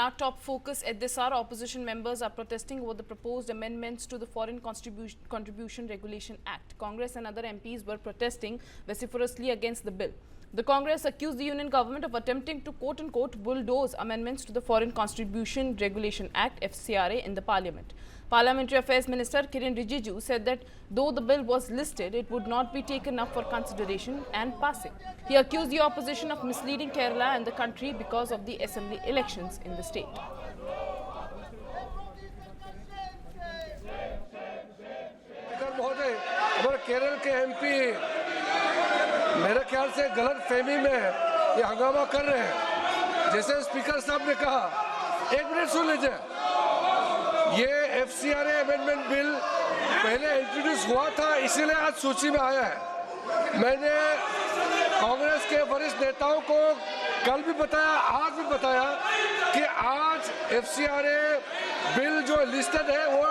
And our top focus at this hour, opposition members are protesting over the proposed amendments to the Foreign Contribution Regulation Act. Congress and other MPs were protesting vociferously against the bill. The Congress accused the union government of attempting to quote-unquote bulldoze amendments to the Foreign Contribution Regulation Act (FCRA) in the Parliament. Parliamentary Affairs Minister Kiren Rijiju said that though the bill was listed, it would not be taken up for consideration and passing. He accused the opposition of misleading Kerala and the country because of the assembly elections in the state. Kerala के MP मेरे ख्याल से गलत फहमी में ये हंगामा कर रहे हैं। जैसे स्पीकर साहब ने कहा, एक मिनट सुन लीजिए, ये एफसीआरए अमेंडमेंट बिल पहले इंट्रोड्यूस हुआ था, इसीलिए आज सूची में आया है। मैंने कांग्रेस के वरिष्ठ नेताओं को कल भी बताया, आज भी बताया कि आज एफसीआरए बिल जो लिस्टेड है वो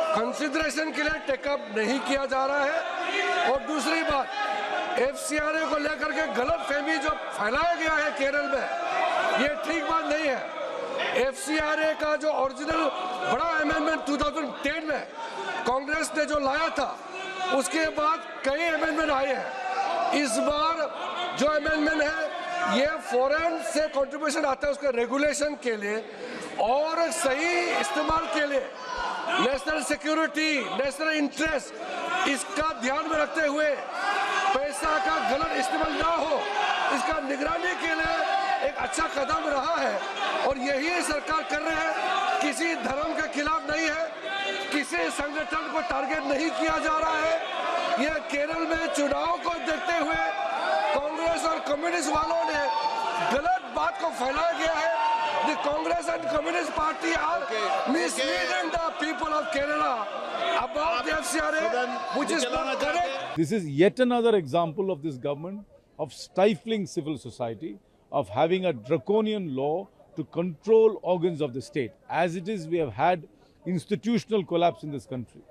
कंसिडरेशन के लिए टेकअप नहीं किया जा रहा है। और दूसरी बात, एफसीआरए को लेकर के गलत फहमी जो फैलाया गया है केरल में, ये ठीक बात नहीं है। एफसीआरए का जो ओरिजिनल बड़ा अमेंडमेंट 2010 में कांग्रेस ने जो लाया था, उसके बाद कई अमेंडमेंट आए हैं। इस बार जो अमेंडमेंट है ये फॉरेन से कंट्रीब्यूशन आता है उसके रेगुलेशन के लिए और सही इस्तेमाल के लिए, नेशनल सिक्योरिटी, नेशनल इंटरेस्ट, इसका ध्यान में रखते हुए पैसा का गलत इस्तेमाल ना हो, इसका निगरानी के लिए एक अच्छा कदम रहा है। और यही सरकार कर रहे हैं, किसी धर्म के खिलाफ नहीं है, किसी संगठन को टारगेट नहीं किया जा रहा है। यह केरल में चुनाव को देखते हुए कांग्रेस और कम्युनिस्ट वालों ने गलत बात को फैलाया गया है। The Congress and Communist Party are misleading the people of Kerala about the FCRA, which is not correct. This is yet another example of this government of stifling civil society, of having a draconian law to control organs of the state. As it is, we have had institutional collapse in this country.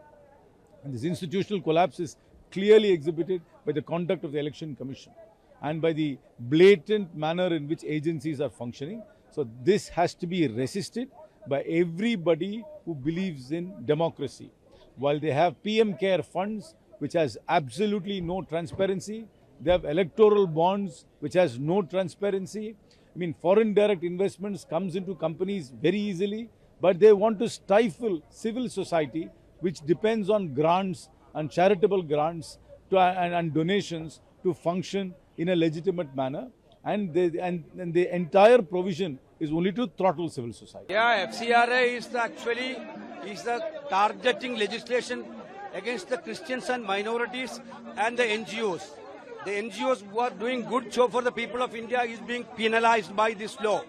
And this institutional collapse is clearly exhibited by the conduct of the Election Commission and by the blatant manner in which agencies are functioning. So this has to be resisted by everybody who believes in democracy. While they have PM Care funds, which has absolutely no transparency, they have electoral bonds, which has no transparency. I mean, foreign direct investments comes into companies very easily, but they want to stifle civil society, which depends on grants and charitable grants and donations to function in a legitimate manner. And the entire provision is only to throttle civil society. Yeah, FCRA is the targeting legislation against the Christians and minorities and the NGOs. The NGOs who are doing good job for the people of India is being penalized by this law.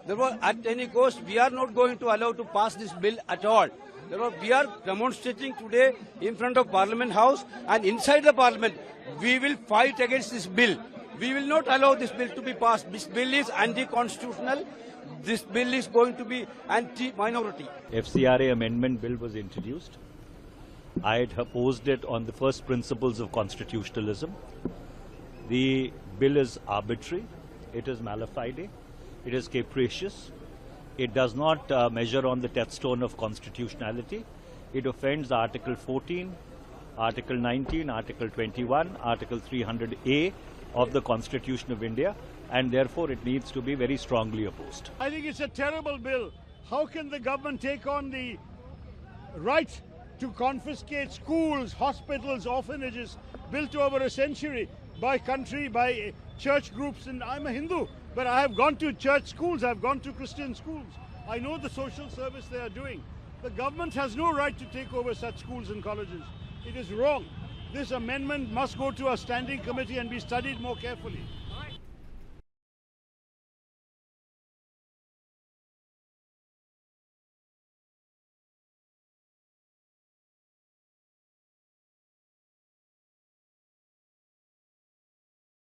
Therefore, at any cost, we are not going to allow to pass this bill at all. Therefore, we are demonstrating today in front of Parliament House, and inside the Parliament, we will fight against this bill. We will not allow this bill to be passed. This bill is anti-constitutional. This bill is going to be anti-minority. FCRA amendment bill was introduced. I had opposed it on the first principles of constitutionalism. The bill is arbitrary. It is mala fide. It is capricious. It does not measure on the touchstone of constitutionality. It offends Article 14, Article 19, Article 21, Article 300A of the Constitution of India, and therefore it needs to be very strongly opposed. I think it's a terrible bill. How can the government take on the right to confiscate schools, hospitals, orphanages built over a century by church groups? And I'm a Hindu, but I have gone to church schools, I've gone to Christian schools. I know the social service they are doing. The government has no right to take over such schools and colleges. It is wrong. This amendment must go to a standing committee and be studied more carefully.